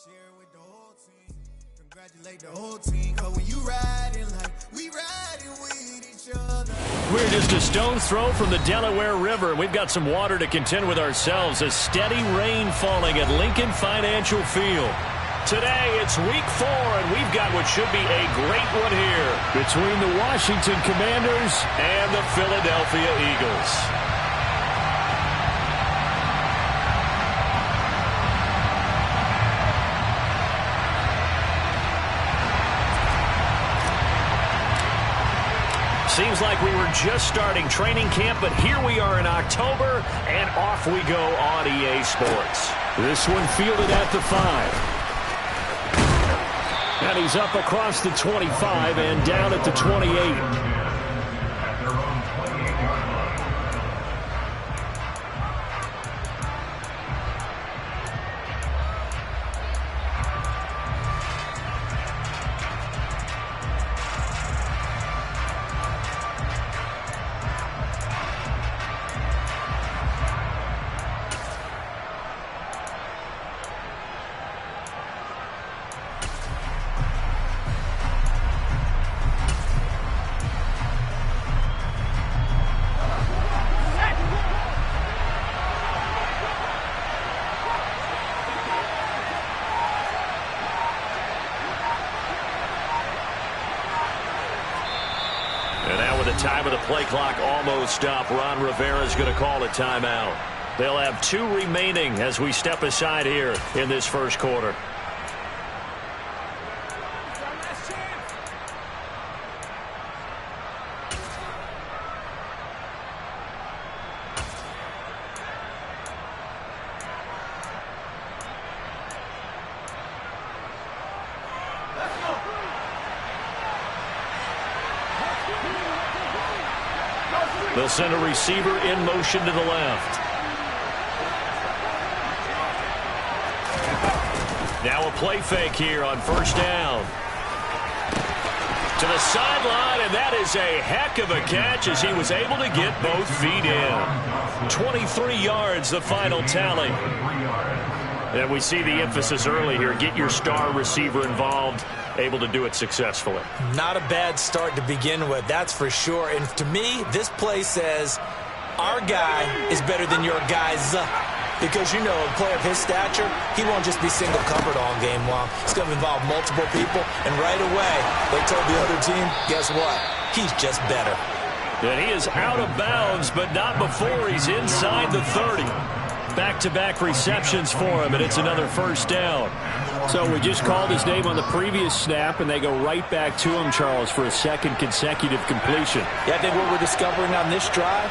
Share with the whole team. Congratulate the whole team. Cause when you riding like we riding with each other. We're just a stone's throw from the Delaware River. We've got some water to contend with ourselves. A steady rain falling at Lincoln Financial Field. Today, it's week 4, and we've got what should be a great one here between the Washington Commanders and the Philadelphia Eagles. Seems like we were just starting training camp, but here we are in October, and off we go on EA Sports. This one fielded at the 5. And he's up across the 25 and down at the 28. Time of the play clock almost up. Ron Rivera's going to call a timeout. They'll have 2 remaining as we step aside here in this first quarter. They'll send a receiver in motion to the left. Now a play fake here on first down. To the sideline, and that is a heck of a catch as he was able to get both feet in. 23 yards, the final tally. And we see the emphasis early here. Get your star receiver involved. Able to do it successfully. Not a bad start to begin with, that's for sure. And to me, this play says our guy is better than your guys. Because, you know, a player of his stature, he won't just be single covered all game long. It's going to involve multiple people. And right away, they told the other team, guess what? He's just better. And he is out of bounds, but not before he's inside the 30. Back-to-back receptions for him, and it's another first down. So we just called his name on the previous snap, and they go right back to him, Charles, for a second consecutive completion. Yeah, I think what we're discovering on this drive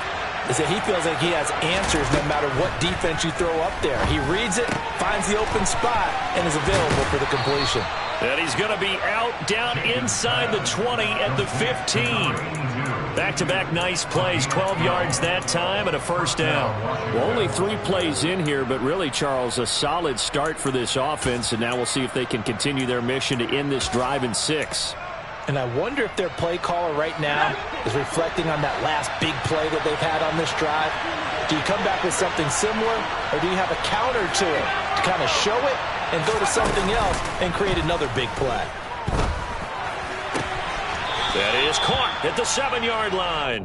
is that he feels like he has answers no matter what defense you throw up there. He reads it, finds the open spot, and is available for the completion. And he's going to be out down inside the 20 at the 15. Back-to-back nice plays, 12 yards that time and a first down. Well, only 3 plays in here, but really, Charles, a solid start for this offense, and now we'll see if they can continue their mission to end this drive in 6. And I wonder if their play caller right now is reflecting on that last big play that they've had on this drive. Do you come back with something similar, or do you have a counter to it to kind of show it and go to something else and create another big play? That is caught at the 7-yard line.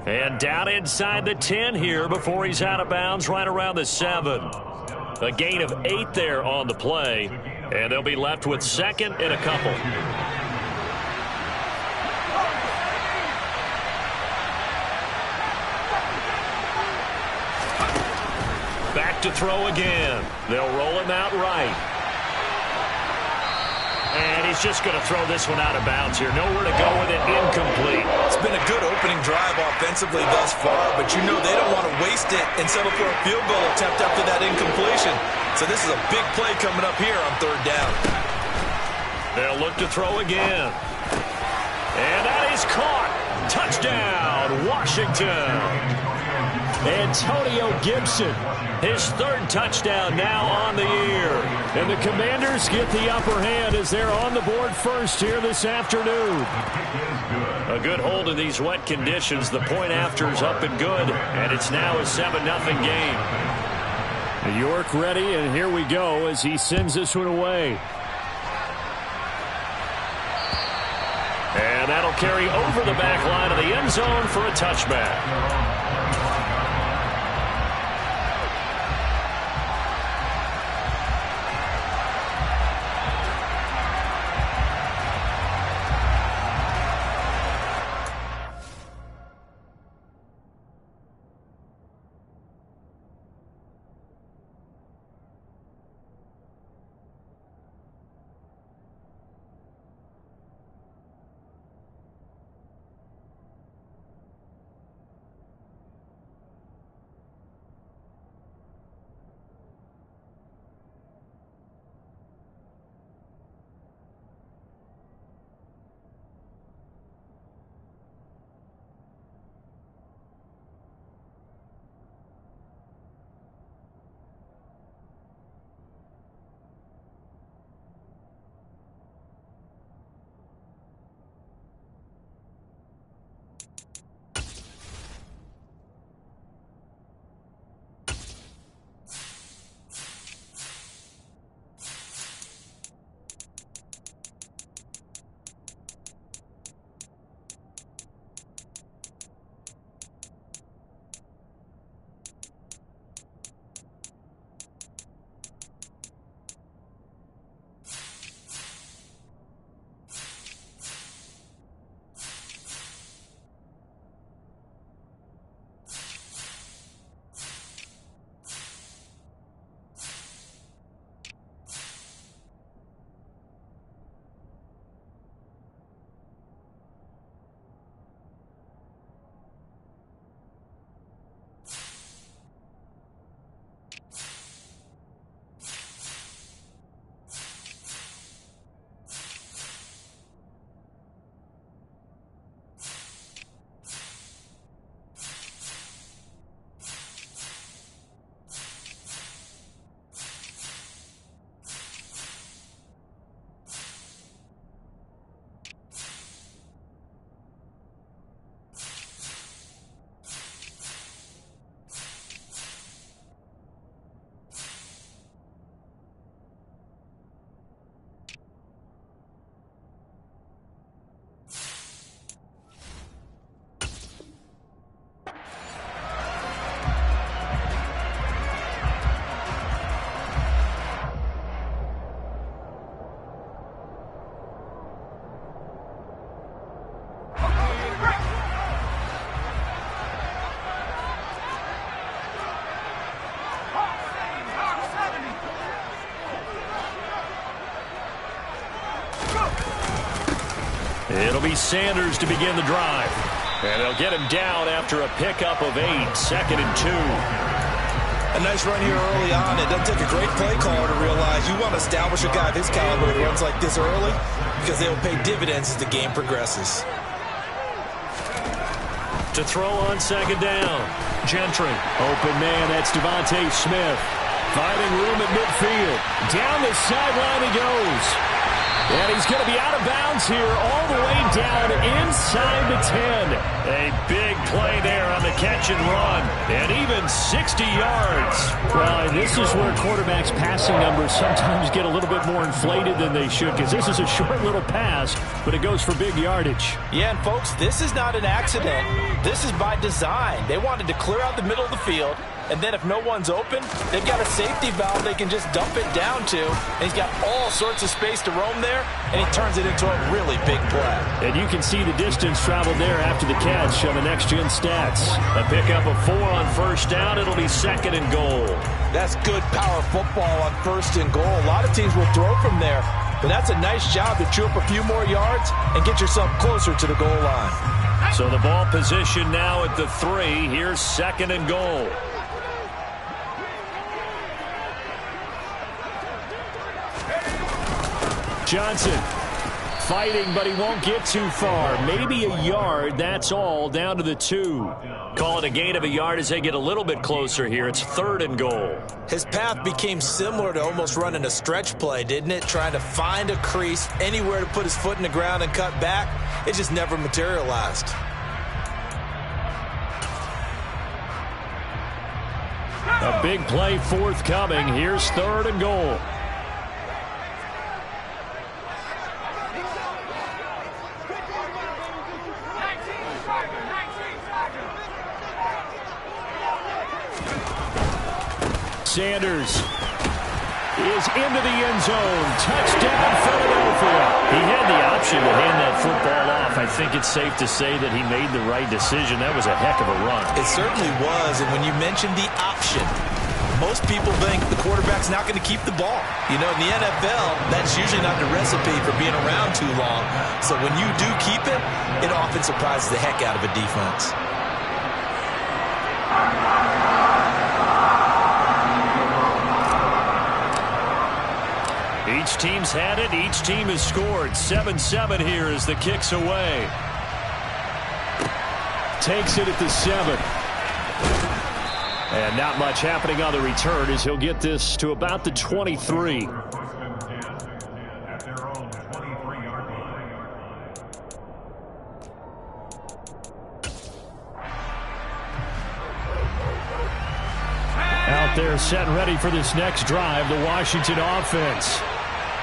And down inside the 10 here before he's out of bounds right around the 7. A gain of 8 there on the play. And they'll be left with second and a couple. Back to throw again. They'll roll him out right. And he's just going to throw this one out of bounds here. Nowhere to go with it. Incomplete. It's been a good opening drive offensively thus far, but you know they don't want to waste it and settle for a field goal attempt after that incompletion. So this is a big play coming up here on 3rd down. They'll look to throw again. And that is caught. Touchdown, Washington. Antonio Gibson, his 3rd touchdown now on the year. And the Commanders get the upper hand as they're on the board first here this afternoon. A good hold in these wet conditions. The point after is up and good, and it's now a 7-0 game. York ready, and here we go as he sends this one away. And that'll carry over the back line of the end zone for a touchback. It'll be Sanders to begin the drive. And they'll get him down after a pickup of 8, 2nd and 2. A nice run here early on. It doesn't take a great play caller to realize you want to establish a guy of his caliber who runs like this early because they will pay dividends as the game progresses. To throw on 2nd down. Gentry. Open man, that's Devontae Smith. Finding room at midfield. Down the sideline he goes. And he's going to be out of bounds here all the way down inside the 10. A big play there on the catch and run. And even 60 yards. Well, and this is where quarterbacks' passing numbers sometimes get a little bit more inflated than they should, because this is a short little pass, but it goes for big yardage. Yeah, and folks, this is not an accident. This is by design. They wanted to clear out the middle of the field, and then if no one's open, they've got a safety valve they can just dump it down to. And he's got all sorts of space to roam there, and he turns it into a really big play. And you can see the distance traveled there after the catch on the next-gen stats. A pickup of 4 on 1st down. It'll be 2nd and goal. That's good power football on 1st and goal. A lot of teams will throw from there, but that's a nice job to chew up a few more yards and get yourself closer to the goal line. So the ball position now at the 3. Here's 2nd and goal. Johnson fighting, but he won't get too far. Maybe a yard, that's all, down to the 2. Call it a gain of a yard as they get a little bit closer here. It's 3rd and goal. His path became similar to almost running a stretch play, didn't it? Trying to find a crease, anywhere to put his foot in the ground and cut back. It just never materialized. A big play forthcoming. Here's 3rd and goal. Sanders is into the end zone. Touchdown, Philadelphia. He had the option to hand that football off. I think it's safe to say that he made the right decision. That was a heck of a run. It certainly was, and when you mentioned the option, most people think the quarterback's not going to keep the ball. You know, in the NFL, that's usually not the recipe for being around too long. So when you do keep it, it often surprises the heck out of a defense. Each team's had it. Each team has scored. 7-7 here as the kick's away. Takes it at the 7. And not much happening on the return as he'll get this to about the 23. Out there set and ready for this next drive, the Washington offense.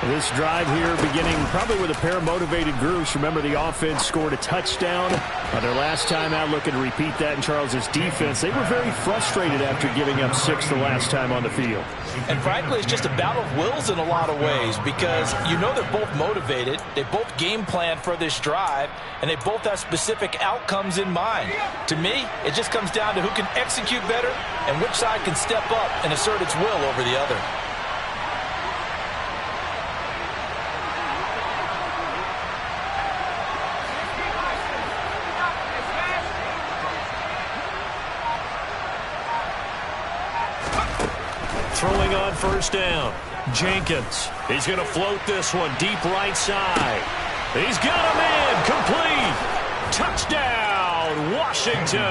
This drive here beginning probably with a pair of motivated groups. Remember, the offense scored a touchdown on their last time out, looking to repeat that in Charles's defense. They were very frustrated after giving up 6 the last time on the field. And frankly, it's just a battle of wills in a lot of ways because you know they're both motivated. They both game plan for this drive, and they both have specific outcomes in mind. To me, it just comes down to who can execute better and which side can step up and assert its will over the other. Throwing on 1st down. Jenkins. He's going to float this one deep right side. He's got a man. Complete. Touchdown, Washington.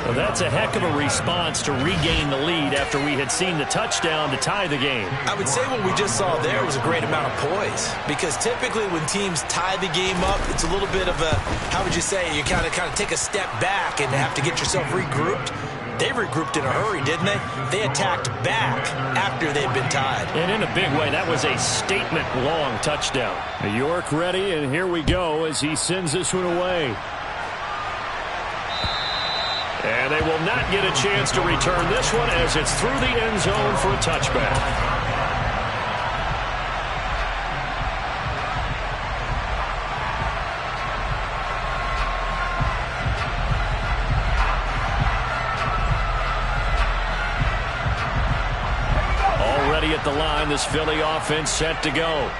Well, that's a heck of a response to regain the lead after we had seen the touchdown to tie the game. I would say what we just saw there was a great amount of poise because typically when teams tie the game up, it's a little bit of a, how would you say, you kind of take a step back and have to get yourself regrouped. They regrouped in a hurry, didn't they? They attacked back after they'd been tied. And in a big way, that was a statement-long touchdown. York ready, and here we go as he sends this one away. And they will not get a chance to return this one as it's through the end zone for a touchback. At the line, this Philly offense set to go.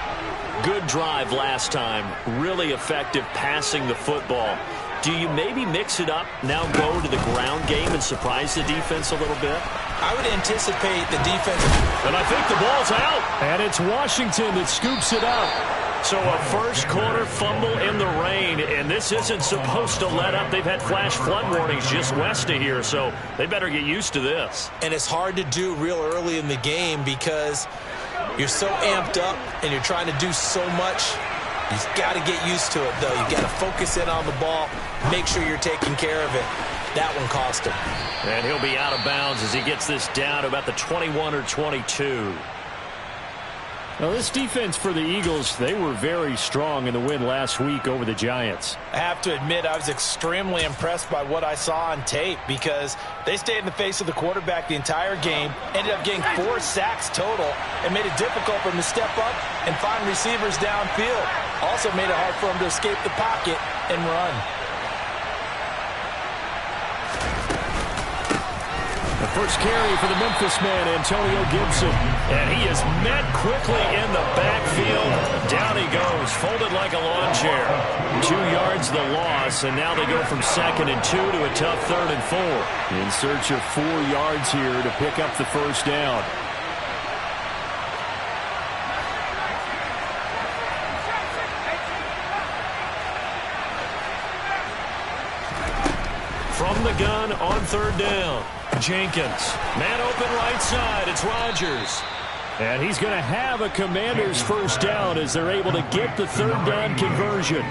Good drive last time. Really effective passing the football. Do you maybe mix it up, now go to the ground game and surprise the defense a little bit? I would anticipate the defense. And I think the ball's out. And it's Washington that scoops it up. So a first-quarter fumble in the rain, and this isn't supposed to let up. They've had flash flood warnings just west of here, so they better get used to this. And it's hard to do real early in the game because you're so amped up and you're trying to do so much. You've got to get used to it, though. You've got to focus in on the ball, make sure you're taking care of it. That one cost him. And he'll be out of bounds as he gets this down to about the 21 or 22. Now, this defense for the Eagles, they were very strong in the win last week over the Giants. I have to admit, I was extremely impressed by what I saw on tape because they stayed in the face of the quarterback the entire game, ended up getting 4 sacks total, and made it difficult for him to step up and find receivers downfield. Also made it hard for him to escape the pocket and run. The first carry for the Memphis man, Antonio Gibson. And he is met quickly in the backfield. Down he goes, folded like a lawn chair. 2 yards the loss, and now they go from 2nd and 2 to a tough 3rd and 4. In search of 4 yards here to pick up the first down. From the gun on 3rd down. Jenkins, man open right side, it's Rodgers. And he's going to have a Commanders first down as they're able to get the 3rd down conversion.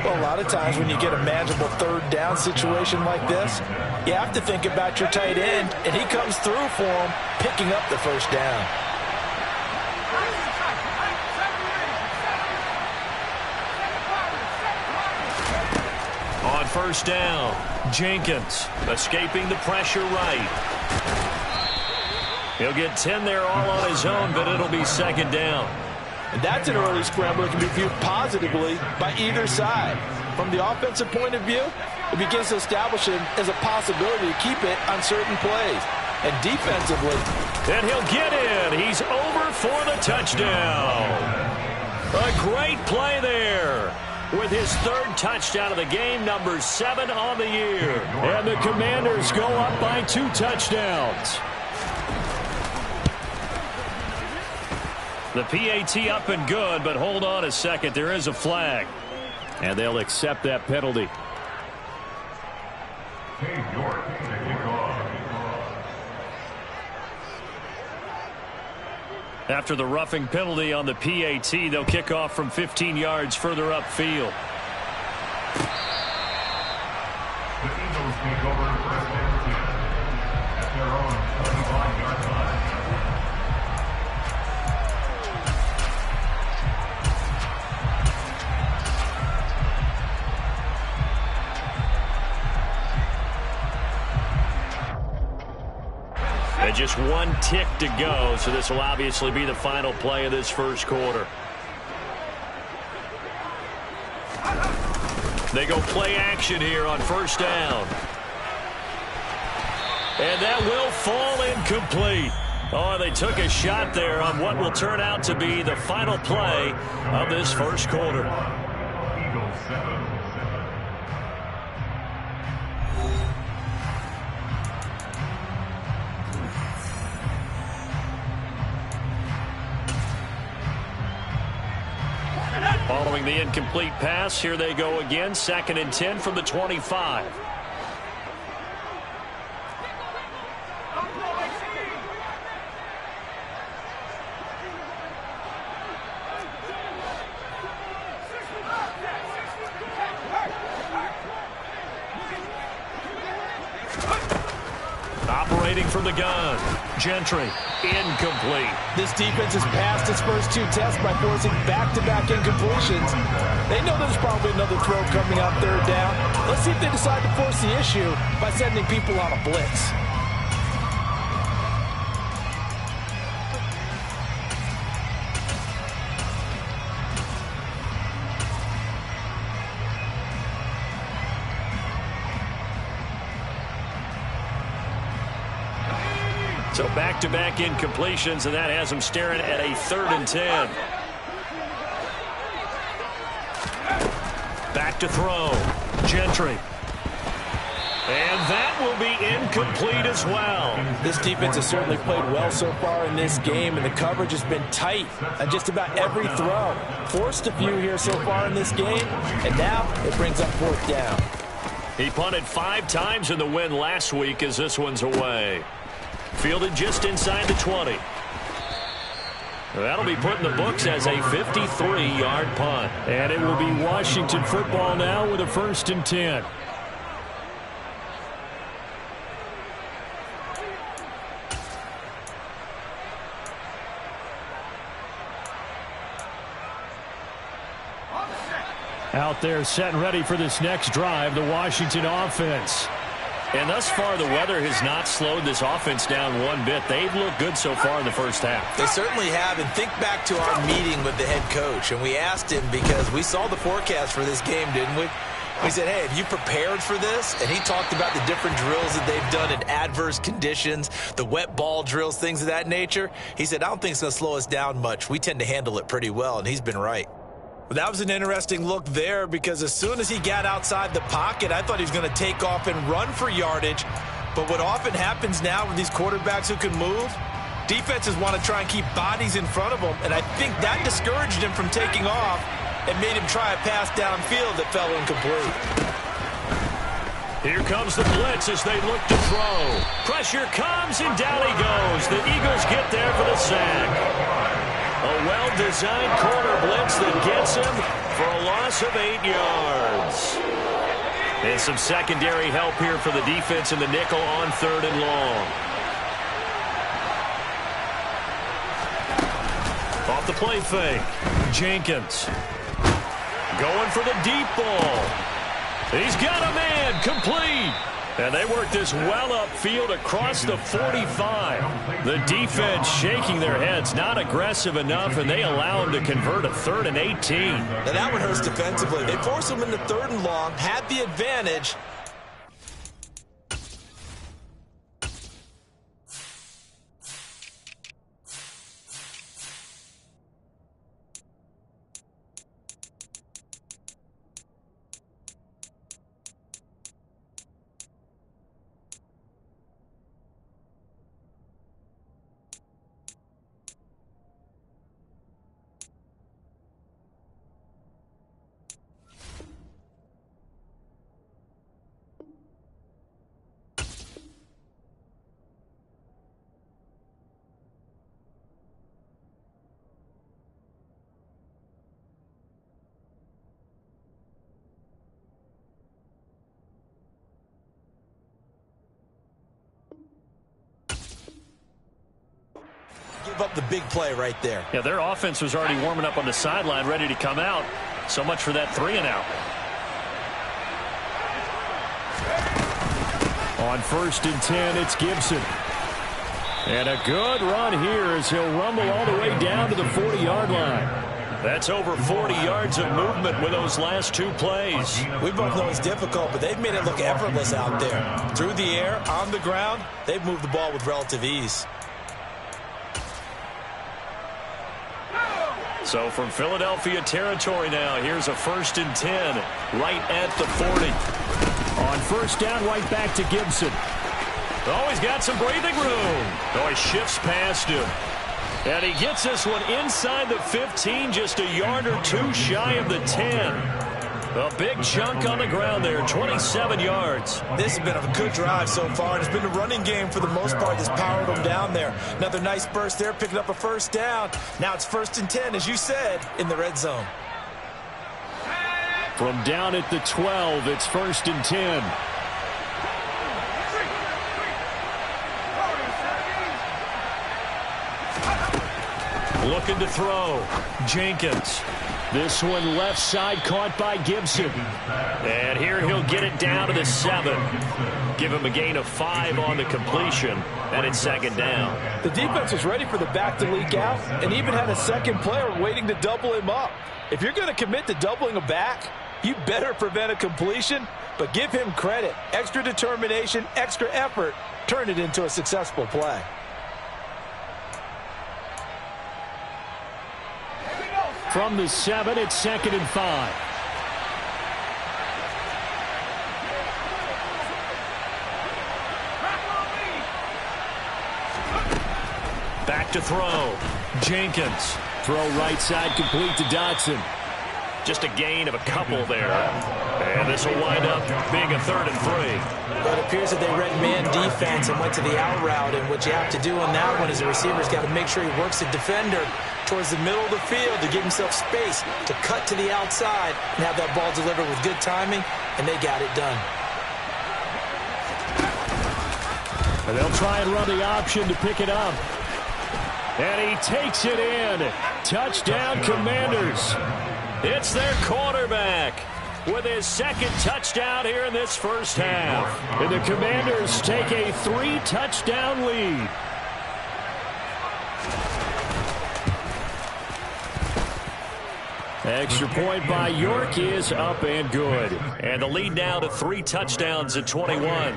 Well, a lot of times when you get a manageable third down situation like this, you have to think about your tight end, and he comes through for him, picking up the first down. On first down, Jenkins escaping the pressure right. He'll get 10 there all on his own, but it'll be second down. And that's an early scramble that can be viewed positively by either side. From the offensive point of view, it begins to establish it as a possibility to keep it on certain plays. And defensively, and he'll get in. He's over for the touchdown. A great play there. With his third touchdown of the game, number 7 on the year. And the Commanders go up by 2 touchdowns. The PAT up and good, but hold on a second. There is a flag. And they'll accept that penalty. After the roughing penalty on the PAT, they'll kick off from 15 yards further upfield. The Eagles take over first and 10 at their own 25-yard line. And just 1 tick to go, so this will obviously be the final play of this first quarter. They go play action here on first down. And that will fall incomplete. Oh, they took a shot there on what will turn out to be the final play of this first quarter. Eagles 7. Following the incomplete pass, here they go again. 2nd and 10 from the 25. Operating from the gun, Gentry, incomplete. this defense has passed its first 2 tests by forcing back-to-back incompletions. They know there's probably another throw coming on third down. Let's see if they decide to force the issue by sending people on a blitz. So back-to-back incompletions, and that has him staring at a 3rd and 10. Back to throw. Gentry. And that will be incomplete as well. This defense has certainly played well so far in this game, and the coverage has been tight on just about every throw. Forced a few here so far in this game, and now it brings up 4th down. He punted 5 times in the win last week as this one's away. Fielded just inside the 20. That'll be put in the books as a 53-yard punt. And it will be Washington football now with a 1st and 10. Out there set and ready for this next drive, the Washington offense. And thus far, the weather has not slowed this offense down one bit. They've looked good so far in the first half. They certainly have, and think back to our meeting with the head coach, and we asked him because we saw the forecast for this game, didn't we? We said, hey, have you prepared for this? And he talked about the different drills that they've done in adverse conditions, the wet ball drills, things of that nature. He said, I don't think it's going to slow us down much. We tend to handle it pretty well, and he's been right. Well, that was an interesting look there because as soon as he got outside the pocket, I thought he was going to take off and run for yardage. But what often happens now with these quarterbacks who can move, defenses want to try and keep bodies in front of them, and I think that discouraged him from taking off and made him try a pass downfield that fell incomplete. Here comes the blitz as they look to throw. Pressure comes, and down he goes. The Eagles get there for the sack. A well-designed corner blitz that gets him for a loss of 8 yards. And some secondary help here for the defense in the nickel on 3rd and long. Off the play fake. Jenkins. Going for the deep ball. He's got a man. Complete. And they work this well upfield across the 45. The defense shaking their heads, not aggressive enough, and they allow him to convert a 3rd and 18. Now that one hurts defensively. They force him into 3rd and long, had the advantage. Give up the big play right there. Yeah, their offense was already warming up on the sideline, ready to come out. So much for that 3-and-out. On 1st and 10, it's Gibson. And a good run here as he'll rumble all the way down to the 40-yard line. That's over 40 yards of movement with those last 2 plays. We both know it's difficult, but they've made it look effortless out there. Through the air, on the ground, they've moved the ball with relative ease. So from Philadelphia territory now, here's a 1st and 10 right at the 40. On 1st down, right back to Gibson. Oh, he's got some breathing room. Oh, he shifts past him. And he gets this one inside the 15, just a yard or 2 shy of the 10. A big chunk on the ground there, 27 yards. This has been a good drive so far. It's been a running game for the most part that's powered them down there. Another nice burst there, picking up a 1st down. Now it's 1st and 10, as you said, in the red zone. From down at the 12, it's 1st and 10. Looking to throw. Jenkins. This one left side caught by Gibson. And here he'll get it down to the 7. Give him a gain of 5 on the completion. And it's 2nd down. The defense was ready for the back to leak out and even had a second player waiting to double him up. If you're going to commit to doubling a back, you better prevent a completion, but give him credit. Extra determination, extra effort, turn it into a successful play. From the 7, it's 2nd and 5. Back to throw. Jenkins. Throw right side complete to Dotson. Just a gain of a couple there. And this will wind up being a 3rd and 3. But it appears that they read man defense and went to the out route. And what you have to do on that one is the receiver's got to make sure he works the defender towards the middle of the field to give himself space to cut to the outside and have that ball delivered with good timing, and they got it done. And they'll try and run the option to pick it up. And he takes it in. Touchdown, Commanders. It's their quarterback with his 2nd touchdown here in this 1st half. And the Commanders take a 3-touchdown lead. Extra point by York is up and good. And the lead now to 3 touchdowns at 21.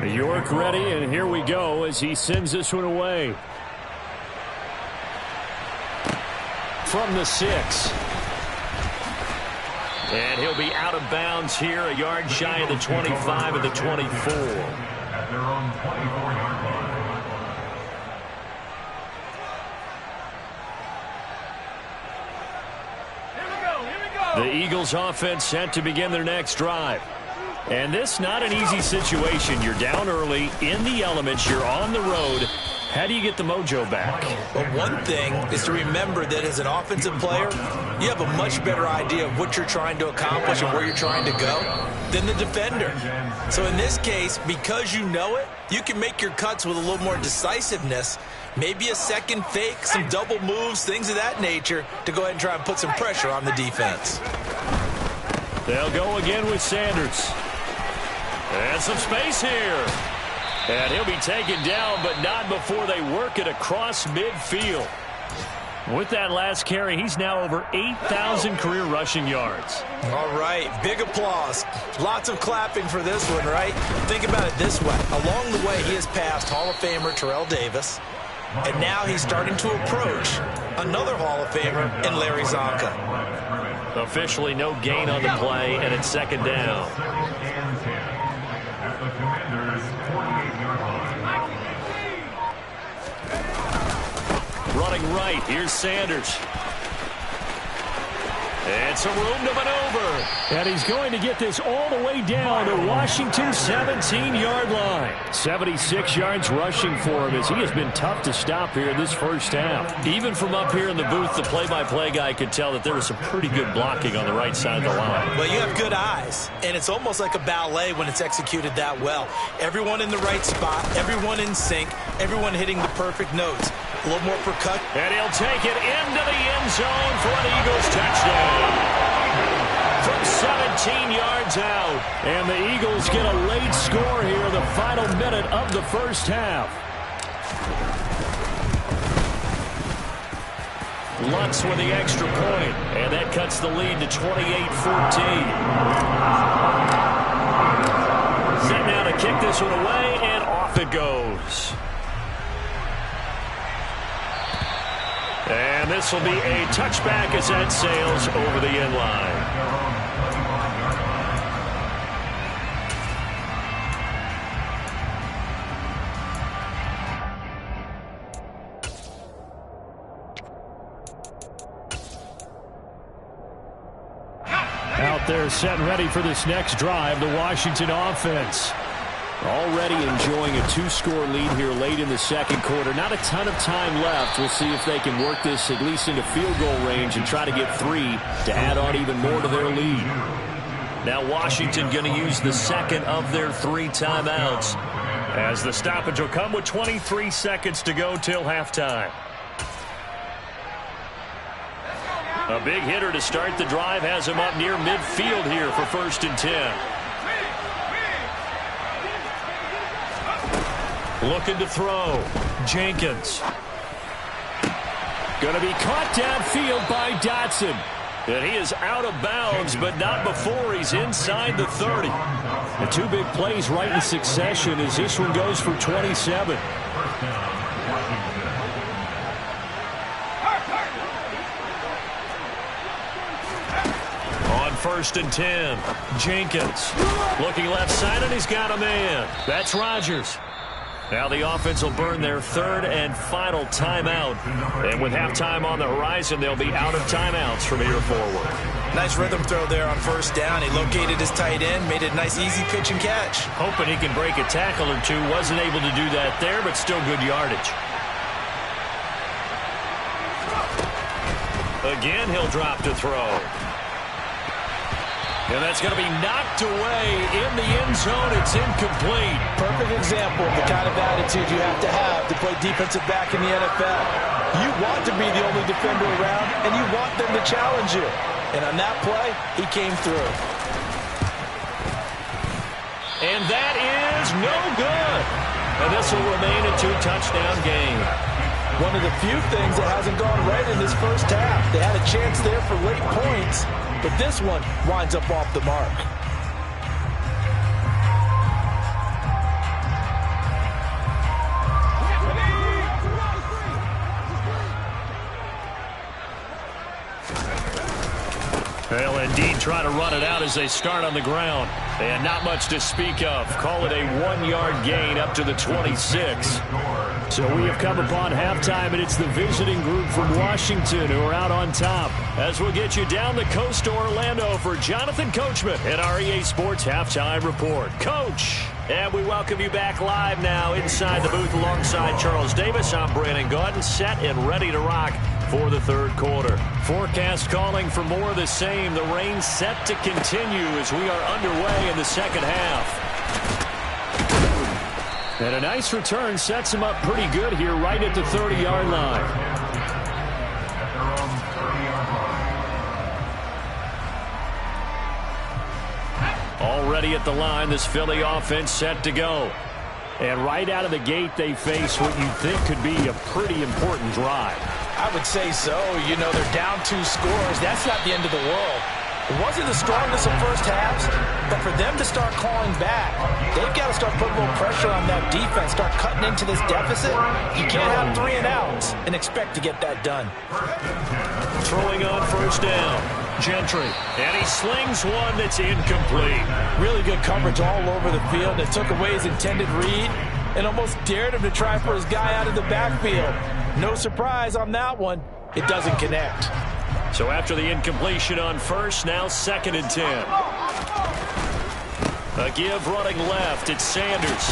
York ready, and here we go as he sends this one away. From the 6. And he'll be out of bounds here, a yard shy of the 25 of the 24. At their own 24-yard line. The Eagles offense set to begin their next drive. And this not an easy situation. You're down early, in the elements, you're on the road, How do you get the mojo back? Well, one thing is to remember that as an offensive player, you have a much better idea of what you're trying to accomplish and where you're trying to go than the defender. So in this case, because you know it, you can make your cuts with a little more decisiveness, maybe a second fake, some double moves, things of that nature, to go ahead and try and put some pressure on the defense. They'll go again with Sanders. And some space here. And he'll be taken down, but not before they work it across midfield. With that last carry, he's now over 8,000 career rushing yards. All right, big applause. Lots of clapping for this one, right? Think about it this way. Along the way, he has passed Hall of Famer Terrell Davis, and now he's starting to approach another Hall of Famer in Larry Zonka. Officially no gain on the play, and it's second down. Running right, here's Sanders. And some room to maneuver. And he's going to get this all the way down to Washington's 17-yard line. 76 yards rushing for him as he has been tough to stop here in this first half. Even from up here in the booth, the play-by-play guy could tell that there was some pretty good blocking on the right side of the line. Well, you have good eyes, and it's almost like a ballet when it's executed that well. Everyone in the right spot, everyone in sync, everyone hitting the perfect notes. A little more percussion. And he'll take it into the end zone for an Eagles touchdown. From 17 yards out. And the Eagles get a late score here, the final minute of the first half. Lutz with the extra point. And that cuts the lead to 28-14. Set now to kick this one away, and off it goes. And this will be a touchback as that sails over the end line. Out there set and ready for this next drive, the Washington offense. Already enjoying a 2-score lead here late in the second quarter. Not a ton of time left. We'll see if they can work this at least into field goal range and try to get 3 to add on even more to their lead. Now Washington going to use the second of their 3 timeouts as the stoppage will come with 23 seconds to go till halftime. A big hitter to start the drive has him up near midfield here for 1st and 10. Looking to throw. Jenkins. Going to be caught downfield by Dotson. And he is out of bounds, but not before he's inside the 30. The 2 big plays right in succession as this one goes for 27. On 1st and 10, Jenkins. Looking left side, and he's got a man. That's Rodgers. Now the offense will burn their 3rd and final timeout. And with halftime on the horizon, they'll be out of timeouts from here forward. Nice rhythm throw there on 1st down. He located his tight end, made it a nice easy pitch and catch. Hoping he can break a tackle or 2. Wasn't able to do that there, but still good yardage. Again, he'll drop to throw. And that's going to be knocked away in the end zone. It's incomplete. Perfect example of the kind of attitude you have to play defensive back in the NFL. You want to be the only defender around, and you want them to challenge you. And on that play, he came through. And that is no good. And this will remain a 2-touchdown game. One of the few things that hasn't gone right in this first half. They had a chance there for late points, but this one winds up off the mark. They'll indeed try to run it out as they start on the ground. And not much to speak of. Call it a 1-yard gain up to the 26. So we have come upon halftime, and it's the visiting group from Washington who are out on top. As we'll get you down the coast to Orlando for Jonathan Coachman at our EA Sports Halftime Report. Coach. And we welcome you back live now inside the booth alongside Charles Davis. I'm Brandon Gaudin, set and ready to rock for the third quarter. Forecast calling for more of the same. The rain set to continue as we are underway in the second half. And a nice return sets him up pretty good here right at the 30-yard line. Already at the line, this Philly offense set to go. And right out of the gate, they face what you think could be a pretty important drive. I would say so. You know, they're down 2 scores. That's not the end of the world. It wasn't the strongest of first halves, but for them to start calling back, they've got to start putting a little pressure on that defense, start cutting into this deficit. You can't have 3 and outs and expect to get that done. Throwing on first down, Gentry. And he slings one that's incomplete. Really good coverage all over the field. It took away his intended read and almost dared him to try for his guy out of the backfield. No surprise on that one. It doesn't connect. So after the incompletion on first, now 2nd and 10. A give running left. It's Sanders.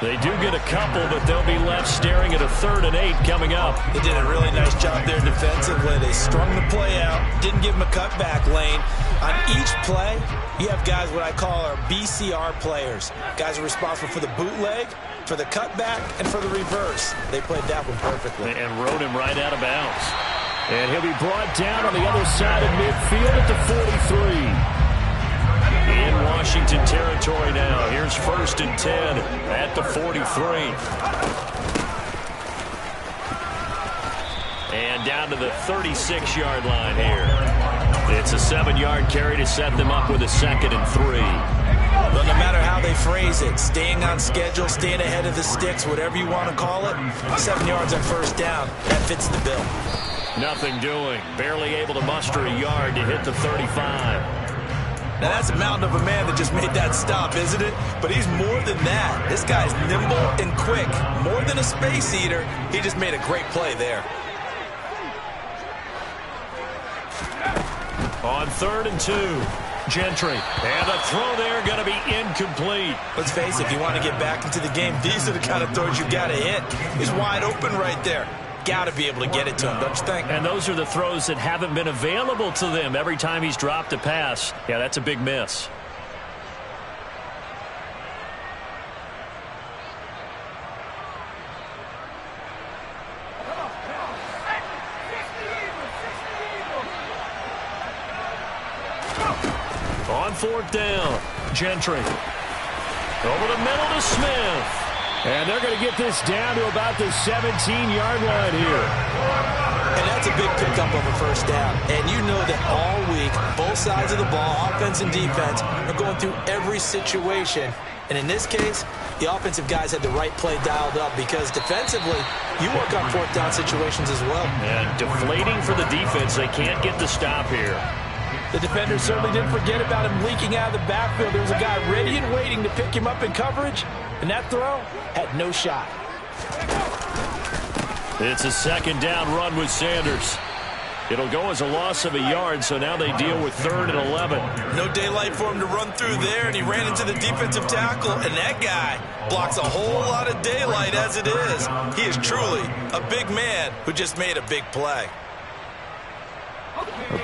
They do get a couple, but they'll be left staring at a 3rd and 8 coming up. They did a really nice job there defensively. They strung the play out, didn't give him a cutback lane. On each play, you have guys what I call our BCR players. Guys are responsible for the bootleg, for the cutback, and for the reverse. They played that one perfectly. And rode him right out of bounds. And he'll be brought down on the other side of midfield at the 43. In Washington territory now. Here's 1st and 10 at the 43. And down to the 36-yard line here. It's a 7-yard carry to set them up with a 2nd and 3. Well, no matter how they phrase it, staying on schedule, staying ahead of the sticks, whatever you want to call it, 7 yards on first down, that fits the bill. Nothing doing. Barely able to muster a yard to hit the 35. Now, that's a mountain of a man that just made that stop, isn't it? But he's more than that. This guy's nimble and quick. More than a space eater, he just made a great play there. On 3rd and 2, Gentry. And the throw there going to be incomplete. Let's face it, if you want to get back into the game, these are the kind of throws you got to hit. He's wide open right there. Got to be able to get it to him, don't you think? And those are the throws that haven't been available to them every time he's dropped a pass. Yeah, that's a big miss. On 4th down, Gentry. Over the middle to Smith. And they're going to get this down to about the 17-yard line here. And that's a big pickup of a first down. And you know that all week, both sides of the ball, offense and defense, are going through every situation. And in this case, the offensive guys had the right play dialed up because defensively, you work on 4th down situations as well. And deflating for the defense. They can't get the stop here. The defender certainly didn't forget about him leaking out of the backfield. There was a guy ready and waiting to pick him up in coverage, and that throw had no shot. It's a 2nd down run with Sanders. It'll go as a loss of a yard, so now they deal with 3rd and 11. No daylight for him to run through there, and he ran into the defensive tackle, and that guy blocks a whole lot of daylight as it is. He is truly a big man who just made a big play.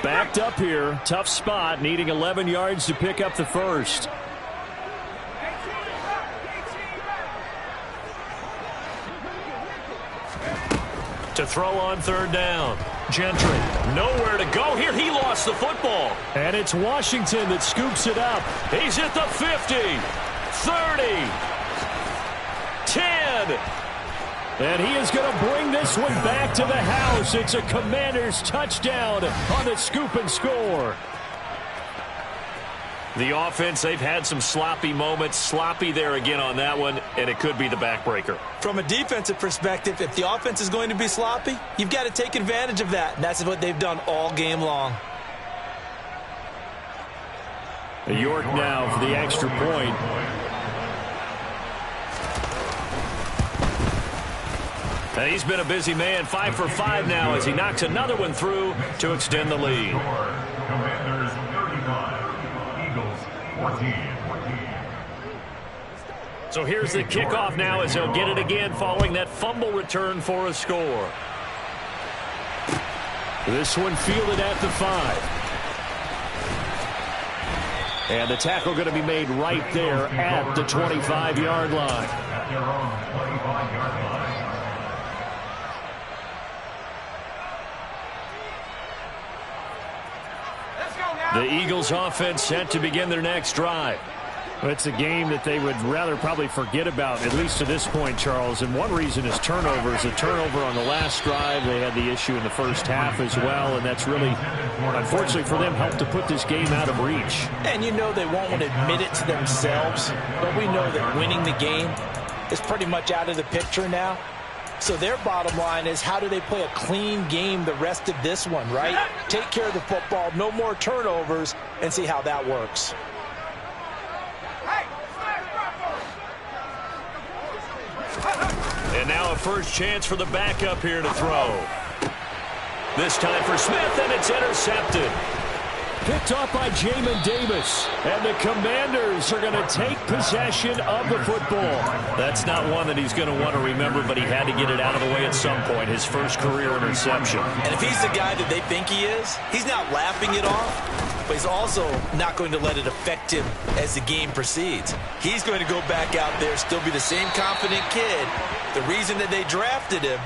Backed up here, tough spot, needing 11 yards to pick up the first. To throw on 3rd down, Gentry, nowhere to go here. He lost the football. And it's Washington that scoops it up. He's at the 50, 30, 10. And he is going to bring this one back to the house. It's a Commanders touchdown on the scoop and score. The offense, they've had some sloppy moments. Sloppy there again on that one, and it could be the backbreaker. From a defensive perspective, if the offense is going to be sloppy, you've got to take advantage of that. And that's what they've done all game long. York now for the extra point. And he's been a busy man, 5 for 5 now as he knocks another one through to extend the lead. Commanders 35, Eagles 14. So here's the kickoff now as he'll get it again following that fumble return for a score. This one fielded at the 5. And the tackle going to be made right there at the 25-yard line. At their own 25-yard line. The Eagles offense set to begin their next drive. It's a game that they would rather probably forget about, at least to this point, Charles. And one reason is turnovers. A turnover on the last drive. They had the issue in the first half as well, and that's really, unfortunately for them, helped to put this game out of reach. And you know they won't admit it to themselves, but we know that winning the game is pretty much out of the picture now. So their bottom line is, how do they play a clean game the rest of this one, right? Take care of the football, no more turnovers, and see how that works. And now a first chance for the backup here to throw. This time for Smith, and it's intercepted. Picked off by Jamin Davis. And the Commanders are going to take possession of the football. That's not one that he's going to want to remember, but he had to get it out of the way at some point. His first career interception. And if he's the guy that they think he is, he's not laughing it off, but he's also not going to let it affect him as the game proceeds. He's going to go back out there, still be the same confident kid, the reason that they drafted him,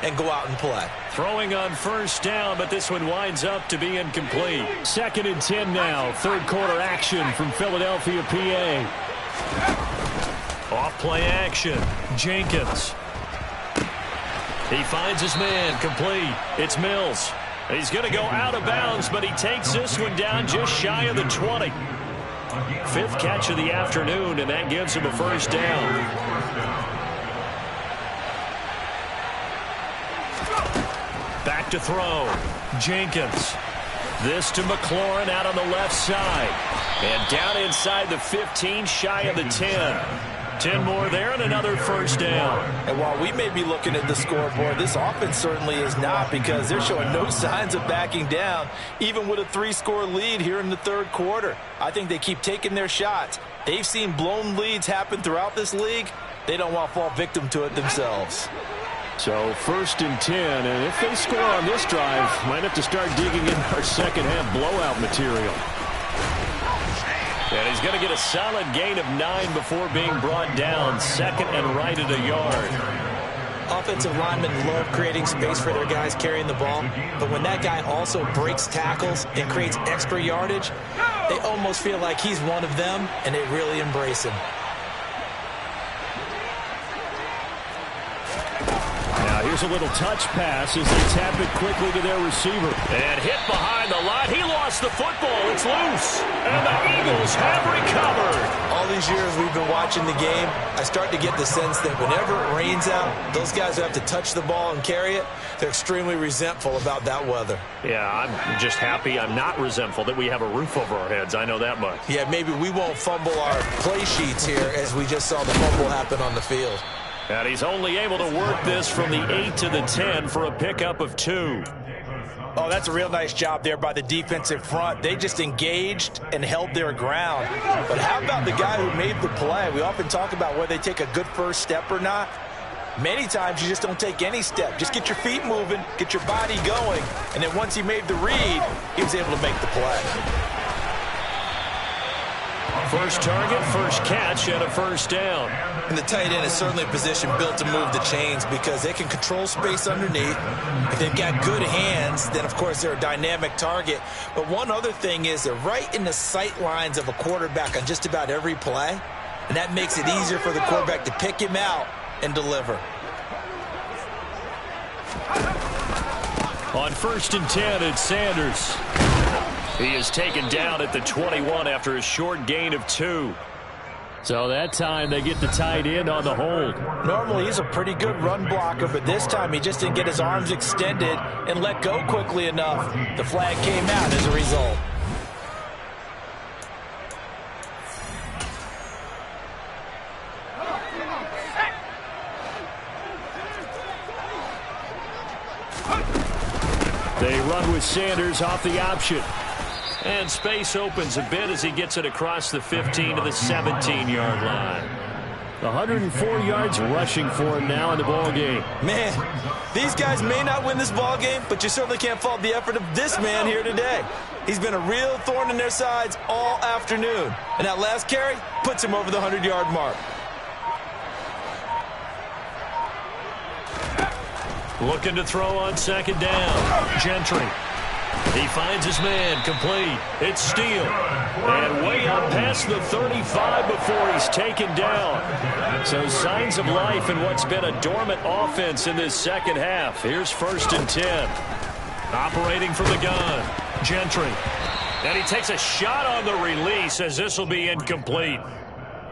and go out and play. Throwing on first down, but this one winds up to be incomplete. 2nd and 10 now. Third quarter action from Philadelphia, PA. Off play action. Jenkins. He finds his man. Complete. It's Mills. He's going to go out of bounds, but he takes this one down just shy of the 20. 5th catch of the afternoon, and that gives him a first down. Back to throw. Jenkins. This to McLaurin out on the left side. And down inside the 15, shy of the 10. 10 more there and another first down. And while we may be looking at the scoreboard, this offense certainly is not, because they're showing no signs of backing down, even with a 3-score lead here in the third quarter. I think they keep taking their shots. They've seen blown leads happen throughout this league. They don't want to fall victim to it themselves. So 1st and 10, and if they score on this drive, might have to start digging in our second half blowout material. And he's going to get a solid gain of 9 before being brought down. 2nd and right at a yard. Offensive linemen love creating space for their guys carrying the ball, but when that guy also breaks tackles and creates extra yardage, they almost feel like he's one of them, and they really embrace him. Here's a little touch pass as they tap it quickly to their receiver. And hit behind the line. He lost the football. It's loose. And the Eagles have recovered. All these years we've been watching the game, I start to get the sense that whenever it rains out, those guys who have to touch the ball and carry it, they're extremely resentful about that weather. Yeah, I'm just happy I'm not resentful that we have a roof over our heads. I know that much. Yeah, maybe we won't fumble our play sheets here as we just saw the fumble happen on the field. And he's only able to work this from the 8 to the 10 for a pickup of 2. Oh, that's a real nice job there by the defensive front. They just engaged and held their ground. But how about the guy who made the play? We often talk about whether they take a good first step or not. Many times you just don't take any step. Just get your feet moving, get your body going, and then once he made the read, he was able to make the play. First target, first catch, and a first down. And the tight end is certainly a position built to move the chains because they can control space underneath. If they've got good hands, then, of course, they're a dynamic target. But one other thing is they're right in the sight lines of a quarterback on just about every play, and that makes it easier for the quarterback to pick him out and deliver. On 1st and 10, it's Sanders. He is taken down at the 21 after a short gain of 2. So that time they get the tight end on the hold. Normally he's a pretty good run blocker, but this time he just didn't get his arms extended and let go quickly enough. The flag came out as a result. They run with Sanders off the option. And space opens a bit as he gets it across the 15 to the 17-yard line. 104 yards rushing for him now in the ball game. Man, these guys may not win this ball game, but you certainly can't fault the effort of this man here today. He's been a real thorn in their sides all afternoon. And that last carry puts him over the 100-yard mark. Looking to throw on second down. Gentry. He finds his man, complete. It's Steele. And way up past the 35 before he's taken down. So signs of life in what's been a dormant offense in this second half. Here's 1st and 10. Operating from the gun. Gentry. And he takes a shot on the release as this will be incomplete.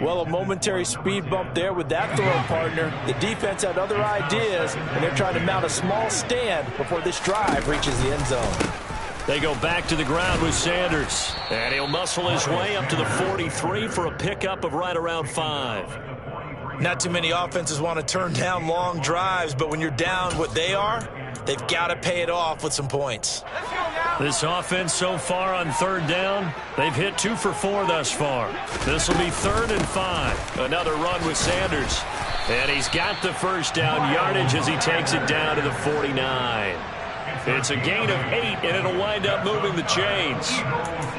Well, a momentary speed bump there with that throw partner. The defense had other ideas, and they're trying to mount a small stand before this drive reaches the end zone. They go back to the ground with Sanders. And he'll muscle his way up to the 43 for a pickup of right around 5. Not too many offenses want to turn down long drives, but when you're down what they are, they've got to pay it off with some points. This offense so far on 3rd down, they've hit 2 for 4 thus far. This will be 3rd and 5. Another run with Sanders. And he's got the first down yardage as he takes it down to the 49. It's a gain of 8, and it'll wind up moving the chains.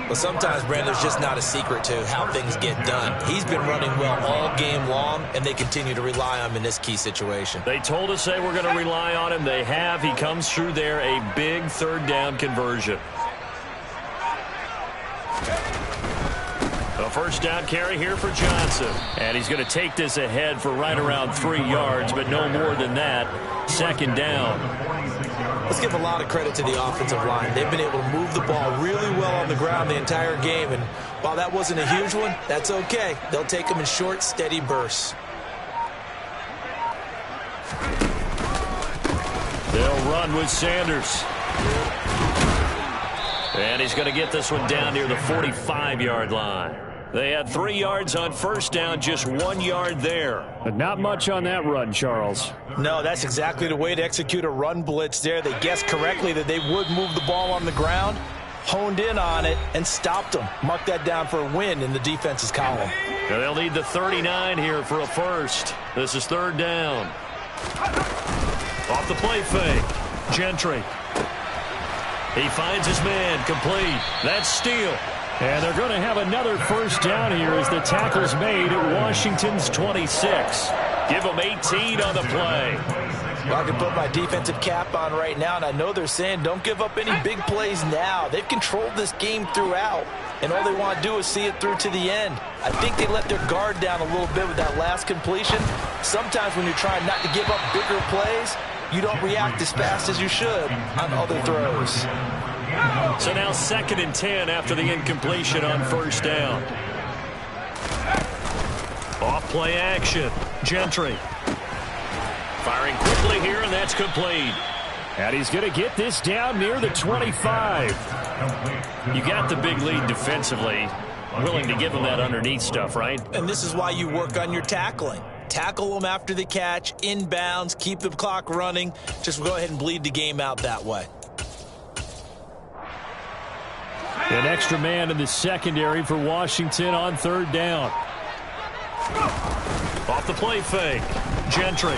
Well, sometimes, Brand, there's just not a secret to how things get done. He's been running well all game long, and they continue to rely on him in this key situation. They told us they were going to rely on him. They have. He comes through there, a big 3rd down conversion. A 1st down carry here for Johnson. And he's going to take this ahead for right around 3 yards, but no more than that. 2nd down. Let's give a lot of credit to the offensive line. They've been able to move the ball really well on the ground the entire game, and while that wasn't a huge one, that's okay. They'll take them in short, steady bursts. They'll run with Sanders. And he's going to get this one down near the 45-yard line. They had 3 yards on 1st down, just 1 yard there. But not much on that run, Charles. No, that's exactly the way to execute a run blitz there. They guessed correctly that they would move the ball on the ground, honed in on it, and stopped them. Mark that down for a win in the defense's column. Now they'll need the 39 here for a first. This is 3rd down. Off the play fake. Gentry. He finds his man, complete. That's Steele. And they're going to have another 1st down here as the tackle's made at Washington's 26. Give them 18 on the play. Well, I can put my defensive cap on right now, and I know they're saying don't give up any big plays now. They've controlled this game throughout, and all they want to do is see it through to the end. I think they let their guard down a little bit with that last completion. Sometimes when you're trying not to give up bigger plays, you don't react as fast as you should on other throws. So now 2nd and 10 after the incompletion on 1st down. Off play action. Gentry. Firing quickly here, and that's complete. And he's going to get this down near the 25. You got the big lead defensively. Willing to give them that underneath stuff, right? And this is why you work on your tackling. Tackle them after the catch, inbounds, keep the clock running. Just go ahead and bleed the game out that way. An extra man in the secondary for Washington on 3rd down. Off the play fake. Gentry.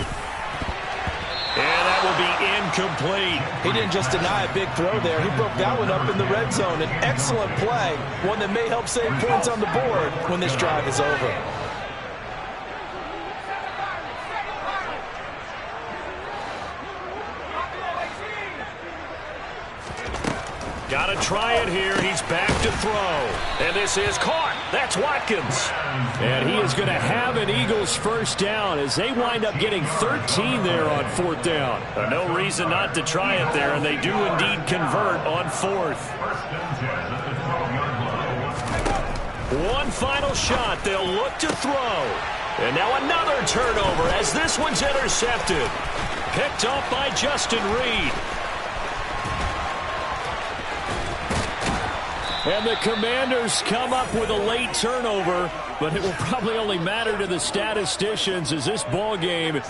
And that will be incomplete. He didn't just deny a big throw there. He broke that one up in the red zone. An excellent play, one that may help save points on the board when this drive is over. Got to try it here. He's back to throw. And this is caught. That's Watkins. And he is going to have an Eagles 1st down as they wind up getting 13 there on 4th down. No reason not to try it there, and they do indeed convert on 4th. One final shot. They'll look to throw. And now another turnover as this one's intercepted. Picked up by Justin Reed. And the Commanders come up with a late turnover, but it will probably only matter to the statisticians as this ball game